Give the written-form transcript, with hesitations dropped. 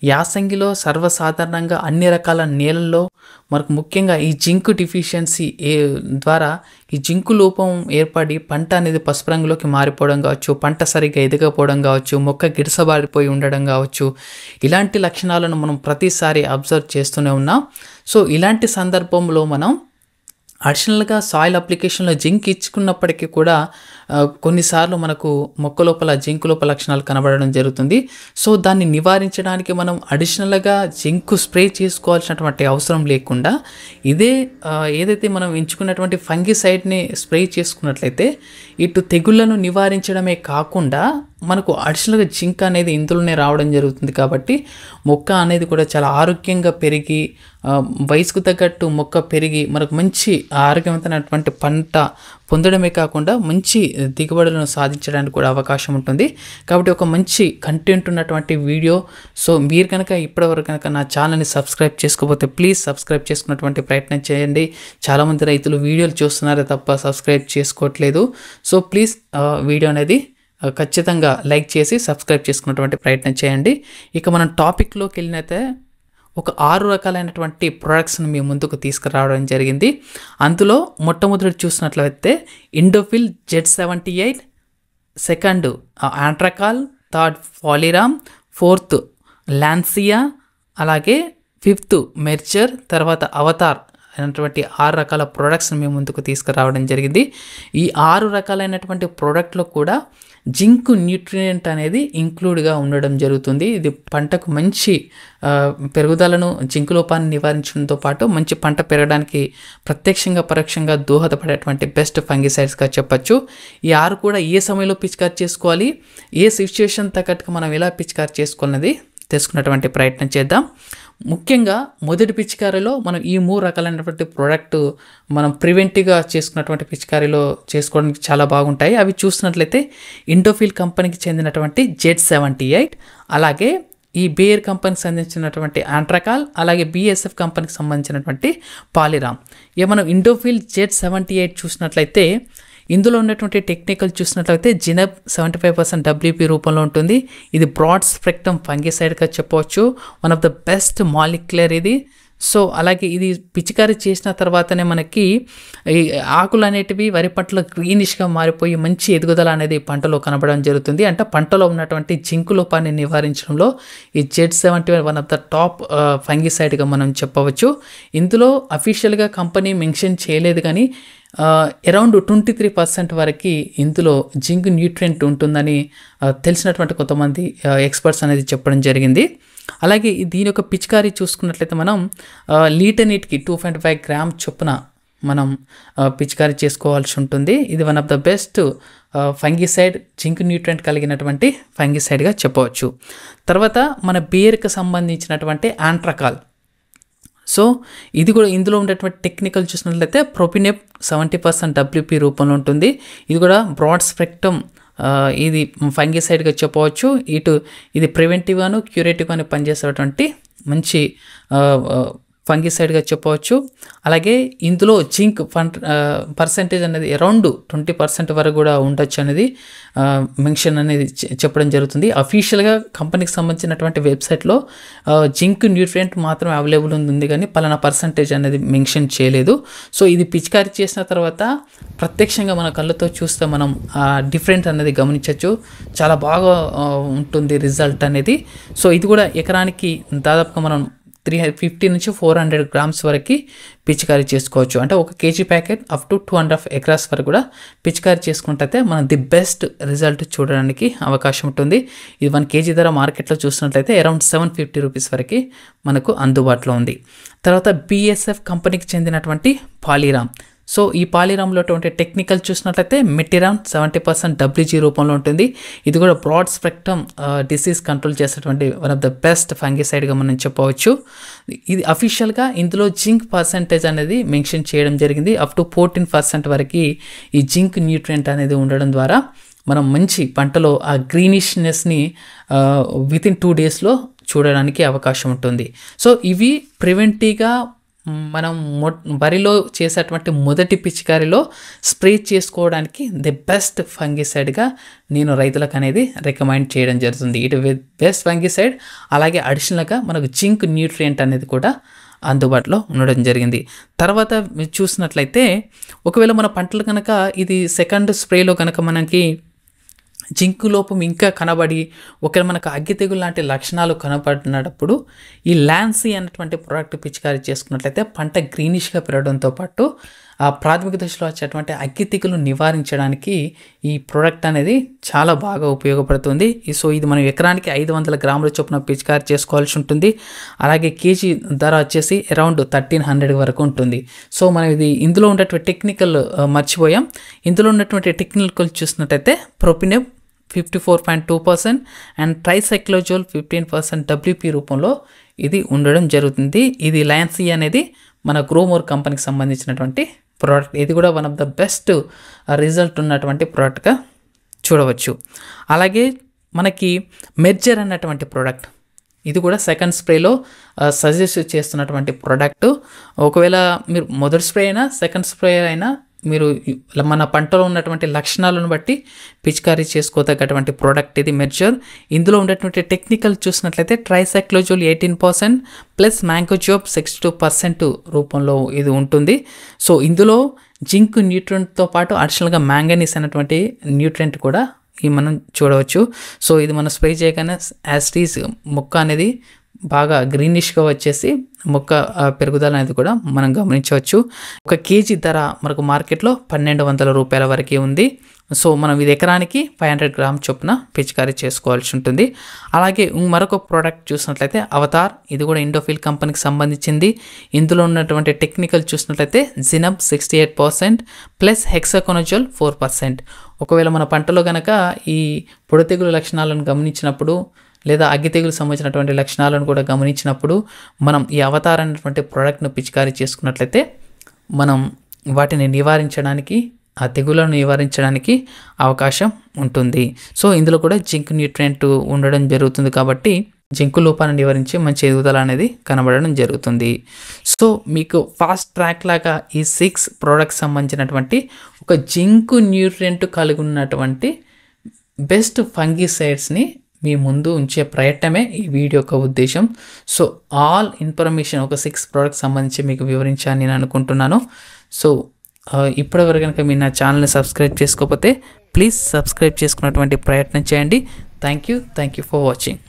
యాసంగిలో సర్వసాధారణంగా అన్ని రకాల నేలల్లో మనకు ముఖ్యంగా ఈ జింక్ డిఫిషియన్సీ ద్వారా ఈ జింకు లోపం ఏర్పడి పంట అనేది పసుపు రంగులోకి మారిపోవడం కావచ్చు, పంట సరిగ్గా ఎదగకపోవడం కావచ్చు, మొక్క గిడసబారిపోయి ఉండడం కావచ్చు, ఇలాంటి లక్షణాలను మనం ప్రతిసారి అబ్జర్వ్ చేస్తూనే ఉన్నాం. సో ఇలాంటి సందర్భంలో మనం అడిషనల్గా సాయిల్ అప్లికేషన్లో జింక్ ఇచ్చుకున్నప్పటికీ కూడా కొన్నిసార్లు మనకు మొక్క లోపల జింక్ లోపల లక్షణాలు కనబడడం జరుగుతుంది. సో దాన్ని నివారించడానికి మనం అడిషనల్గా జింక్ స్ప్రే చేసుకోవాల్సినటువంటి అవసరం లేకుండా ఏదైతే మనం ఎంచుకున్నటువంటి ఫంగిసైడ్ని స్ప్రే చేసుకున్నట్లయితే ఇటు తెగుళ్లను నివారించడమే కాకుండా మనకు అడిషనల్గా జింక్ అనేది ఇందులోనే రావడం జరుగుతుంది. కాబట్టి మొక్క అనేది కూడా చాలా ఆరోగ్యంగా పెరిగి వయసుకు తగ్గట్టు మొక్క పెరిగి మనకు మంచి ఆరోగ్యవంతమైనటువంటి పంట పొందడమే కాకుండా మంచి దిగుబడులను సాధించడానికి కూడా అవకాశం ఉంటుంది. కాబట్టి ఒక మంచి కంటెంట్ ఉన్నటువంటి వీడియో. సో మీరు కనుక ఇప్పటివరకు కనుక నా ఛానల్ని సబ్స్క్రైబ్ చేసుకోకపోతే ప్లీజ్ సబ్స్క్రైబ్ చేసుకున్నటువంటి ప్రయత్నం చేయండి. చాలామంది రైతులు వీడియోలు చూస్తున్నారే తప్ప సబ్స్క్రైబ్ చేసుకోవట్లేదు. సో ప్లీజ్ వీడియో అనేది ఖచ్చితంగా లైక్ చేసి సబ్స్క్రైబ్ చేసుకున్నటువంటి ప్రయత్నం చేయండి. ఇక మనం టాపిక్లోకి వెళ్ళినైతే ఒక 6 రకాలైనటువంటి ప్రొడక్ట్స్ని మీ ముందుకు తీసుకురావడం జరిగింది. అందులో మొట్టమొదటి చూసినట్లయితే Indofil Z78, second Antracol, third Polyram, fourth Lancia, అలాగే ఫిఫ్త్ మెర్చర్, తర్వాత అవతార్ అయినటువంటి 6 రకాల ప్రోడక్ట్స్ని మేము ముందుకు తీసుకురావడం జరిగింది. ఈ 6 రకాలైనటువంటి ప్రోడక్ట్లో కూడా జింక్ న్యూట్రియంట్ అనేది ఇంక్లూడ్గా ఉండడం జరుగుతుంది. ఇది పంటకు మంచి పెరుగుదలను, జింక్ లోపాన్ని నివారించడంతో పాటు మంచి పంట పెరగడానికి ప్రత్యక్షంగా పరోక్షంగా దోహదపడేటువంటి బెస్ట్ ఫంగిసైడ్స్గా చెప్పచ్చు. ఈ 6 కూడా ఏ సమయంలో పిచికారి చేసుకోవాలి, ఏ సిచ్యువేషన్ తగ్గట్టుగా మనం ఎలా పిచికారి చేసుకోవాలన్నది తెలుసుకున్నటువంటి ప్రయత్నం చేద్దాం. ముఖ్యంగా మొదటి పిచికారీలో మనం ఈ 3 రకాలైనటువంటి ప్రోడక్ట్ మనం ప్రివెంటివ్గా చేసుకున్నటువంటి పిచికారీలో చేసుకోవడానికి చాలా బాగుంటాయి. అవి చూసినట్లయితే ఇండోఫిల్ కంపెనీకి చెందినటువంటి Z78, అలాగే ఈ బేయర్ కంపెనీకి సంబంధించినటువంటి ఆంట్రకాల్, అలాగే BASF కంపెనీకి సంబంధించినటువంటి పాలిరామ్. మనం ఇండోఫిల్ Z78 చూసినట్లయితే ఇందులో ఉన్నటువంటి టెక్నికల్ చూసినట్లయితే జినబ్ 75% WP రూపంలో ఉంటుంది. ఇది బ్రాడ్ స్పెక్ట్రమ్ ఫంగిసైడ్గా చెప్పవచ్చు. One of the best molecular ఇది. సో అలాగే ఇది పిచికారీ చేసిన తర్వాతనే మనకి ఈ ఆకులు అనేటివి వరి పంటలో గ్రీనిష్గా మారిపోయి మంచి ఎదుగుదల అనేది పంటలో కనబడడం జరుగుతుంది. అంటే పంటలో ఉన్నటువంటి జింకు లోపాన్ని నివారించడంలో ఈ Z78 one of the top ఫంగిసైడ్గా మనం చెప్పవచ్చు. ఇందులో అఫీషియల్గా కంపెనీ మెన్షన్ చేయలేదు, కానీ అరౌండ్ 23% వరకు ఇందులో జింక్ న్యూట్రియంట్ ఉంటుందని తెలిసినటువంటి కొంతమంది ఎక్స్పర్ట్స్ అనేది చెప్పడం జరిగింది. అలాగే దీని యొక్క పిచికారీ చూసుకున్నట్లయితే మనం లీటర్ నీటికి 2.5 గ్రామ్ చొప్పున మనం పిచికారీ చేసుకోవాల్సి ఉంటుంది. ఇది one of the best fungicide, zinc nutrient కలిగినటువంటి ఫంగిసైడ్గా చెప్పవచ్చు. తర్వాత మన బేర్కి సంబంధించినటువంటి ఆంట్రకాల్. సో ఇది కూడా ఇందులో ఉండేటువంటి టెక్నికల్ చూసినట్లయితే ప్రొపినెప్ 70% WP రూపంలో ఉంటుంది. ఇది కూడా బ్రాడ్ స్పెక్ట్రమ్ ఇది ఫంగిసైడ్గా చెప్పవచ్చు. ఇది ప్రివెంటివ్గాను క్యూరేటివ్గాను పనిచేసేటువంటి మంచి ఫంగిసైడ్గా చెప్పవచ్చు. అలాగే ఇందులో జింక్ పర్సెంటేజ్ అనేది అరౌండ్ 20% వరకు కూడా ఉండొచ్చు అనేది మెన్షన్ అనేది చెప్పడం జరుగుతుంది. అఫీషియల్గా కంపెనీకి సంబంధించినటువంటి వెబ్సైట్లో జింక్ న్యూట్రియంట్ మాత్రం అవైలబుల్ ఉంది, కానీ పలానా పర్సెంటేజ్ అనేది మెన్షన్ చేయలేదు. సో ఇది పిచికారీ చేసిన తర్వాత ప్రత్యక్షంగా మన కళ్ళతో చూస్తే మనం డిఫరెంట్ అనేది గమనించవచ్చు. చాలా బాగా ఉంటుంది రిజల్ట్ అనేది. సో ఇది కూడా ఎకరానికి దాదాపుగా మనం 350 నుంచి 400 గ్రామ్స్ వరకు పిచికారీ చేసుకోవచ్చు. అంటే 1 kg packet up to 2.5 acres వరకు కూడా పిచికారీ చేసుకుంటే మనం ది బెస్ట్ రిజల్ట్ చూడడానికి అవకాశం ఉంటుంది. ఇది 1 kg ధర మార్కెట్లో చూసినట్లయితే అరౌండ్ 750 రూపీస్ వరకు మనకు అందుబాటులో ఉంది. తర్వాత BASF కంపెనీకి చెందినటువంటి పాలిరామ్. సో ఈ పాలిరామ్లో ఉన్నటువంటి టెక్నికల్ చూసినట్లయితే మెటిరామ్ 70% WG రూపంలో ఉంటుంది. ఇది కూడా బ్రాడ్ స్పెక్ట్రమ్ డిసీజ్ కంట్రోల్ చేసేటువంటి వన్ ఆఫ్ ద బెస్ట్ ఫంగిసైడ్గా మనం చెప్పవచ్చు. ఇది అఫీషియల్గా ఇందులో జింక్ పర్సెంటేజ్ అనేది మెన్షన్ చేయడం జరిగింది. అప్ టు 14% వరకు ఈ జింక్ న్యూట్రియంట్ అనేది ఉండడం ద్వారా మనం మంచి పంటలో ఆ గ్రీనిష్నెస్ని వితిన్ 2 daysలో చూడడానికి అవకాశం ఉంటుంది. సో ఇవి ప్రివెంటివ్గా మనం వరిలో చేసేటువంటి మొదటి పిచికారిలో స్ప్రే చేసుకోవడానికి ది బెస్ట్ ఫంగిసైడ్గా నేను రైతులకు అనేది రికమెండ్ చేయడం జరుగుతుంది. ఇటు బెస్ట్ ఫంగిసైడ్, అలాగే అడిషనల్గా మనకు జింక్ న్యూట్రియంట్ అనేది కూడా అందుబాటులో ఉండడం జరిగింది. తర్వాత మీరు చూసినట్లయితే ఒకవేళ మన పంటలు కనుక ఇది సెకండ్ స్ప్రేలో కనుక మనకి జింకు లోపం ఇంకా కనబడి ఒకవేళ మనకు అగ్గి తెగులు లాంటి లక్షణాలు కనబడినప్పుడు ఈ ల్యాన్సీ అనేటువంటి ప్రోడక్ట్ పిచికారీ చేసుకున్నట్లయితే పంట గ్రీనిష్గా పెరగడంతో పాటు ఆ ప్రాథమిక దశలో వచ్చేటువంటి అగ్గి తెగులు నివారించడానికి ఈ ప్రోడక్ట్ అనేది చాలా బాగా ఉపయోగపడుతుంది. సో ఇది మనం ఎకరానికి 500 గ్రాముల చొప్పున పిచికారీ చేసుకోవాల్సి ఉంటుంది. అలాగే కేజీ ధర వచ్చేసి అరౌండ్ 1300 వరకు ఉంటుంది. సో మనం ఇది ఇందులో ఉన్నటువంటి టెక్నికల్ మర్చిపోయాం. ఇందులో ఉన్నటువంటి టెక్నికల్ చూసినట్టయితే ప్రొపినెబ్ 54.2% అండ్ ట్రైసైక్లోజోల్ 15% WP రూపంలో ఇది ఉండడం జరుగుతుంది. ఇది ల్యాన్సీ అనేది మన గ్రోమోర్ కంపెనీకి సంబంధించినటువంటి ప్రోడక్ట్. ఇది కూడా one of the best result ఉన్నటువంటి ప్రోడక్ట్గా చూడవచ్చు. అలాగే మనకి మెర్జర్ అన్నటువంటి ప్రోడక్ట్, ఇది కూడా సెకండ్ స్ప్రేలో సజెస్ట్ చేస్తున్నటువంటి ప్రోడక్ట్. ఒకవేళ మీరు మొదటి స్ప్రే అయినా సెకండ్ స్ప్రే అయినా మీరు మన పంటలో ఉన్నటువంటి లక్షణాలను బట్టి పిచికారీ చేసుకోదగ్గటువంటి ప్రోడక్ట్ ఇది మెర్జర్. ఇందులో ఉన్నటువంటి టెక్నికల్ చూసినట్లయితే ట్రైసైక్లోజోల్ 18% ప్లస్ మ్యాంకోజోబ్ 62% రూపంలో ఇది ఉంటుంది. సో ఇందులో జింక్ న్యూట్రియంట్తో పాటు అడిషనల్గా మ్యాంగనీస్ అనేటువంటి న్యూట్రియంట్ కూడా మనం చూడవచ్చు. సో ఇది మనం స్ప్రే చేయగానే యాస్టీస్ మొక్క అనేది బాగా గ్రీనిష్గా వచ్చేసి మొక్క పెరుగుదల అనేది కూడా మనం గమనించవచ్చు. ఒక కేజీ ధర మనకు మార్కెట్లో 1200 రూపాయల వరకే ఉంది. సో మనం ఇది ఎకరానికి 500 గ్రామ్ చొప్పున పిచికారీ చేసుకోవాల్సి ఉంటుంది. అలాగే మరొక ప్రోడక్ట్ చూసినట్లయితే అవతార్, ఇది కూడా ఇండోఫిల్ కంపెనీకి సంబంధించింది. ఇందులో ఉన్నటువంటి టెక్నికల్ చూసినట్లయితే జినబ్ 68% ప్లస్ హెక్సాకోనజోల్ 4%. ఒకవేళ మన పంటలో కనుక ఈ పొడ తెగులు లక్షణాలను గమనించినప్పుడు లేదా అగ్గి తెగులు సంబంధించినటువంటి లక్షణాలను కూడా గమనించినప్పుడు మనం ఈ అవతార్ అనేటువంటి ప్రోడక్ట్ను పిచికారీ చేసుకున్నట్లయితే మనం వాటిని నివారించడానికి, ఆ తెగులను నివారించడానికి అవకాశం ఉంటుంది. సో ఇందులో కూడా జింక్ న్యూట్రియంట్ ఉండడం జరుగుతుంది కాబట్టి జింకు లోపాన్ని నివారించి మంచి ఎదుగుదల అనేది కనబడడం జరుగుతుంది. సో మీకు ఫాస్ట్ ట్రాక్ లాగా ఈ 6 ప్రోడక్ట్స్ సంబంధించినటువంటి ఒక జింకు న్యూట్రియంట్ కలిగి ఉన్నటువంటి బెస్ట్ ఫంగిసైడ్స్ని మీ ముందు ఉంచే ప్రయత్నమే ఈ వీడియో యొక్క ఉద్దేశం. సో ఆల్ ఇన్ఫర్మేషన్ ఒక 6 ప్రోడక్ట్స్ సంబంధించి మీకు వివరించాలని నేను అనుకుంటున్నాను. సో ఇప్పటివరకు కనుక మీరు నా ఛానల్ని సబ్స్క్రైబ్ చేసుకోకపోతే ప్లీజ్ సబ్స్క్రైబ్ చేసుకున్నటువంటి ప్రయత్నం చేయండి. Thank you for watching.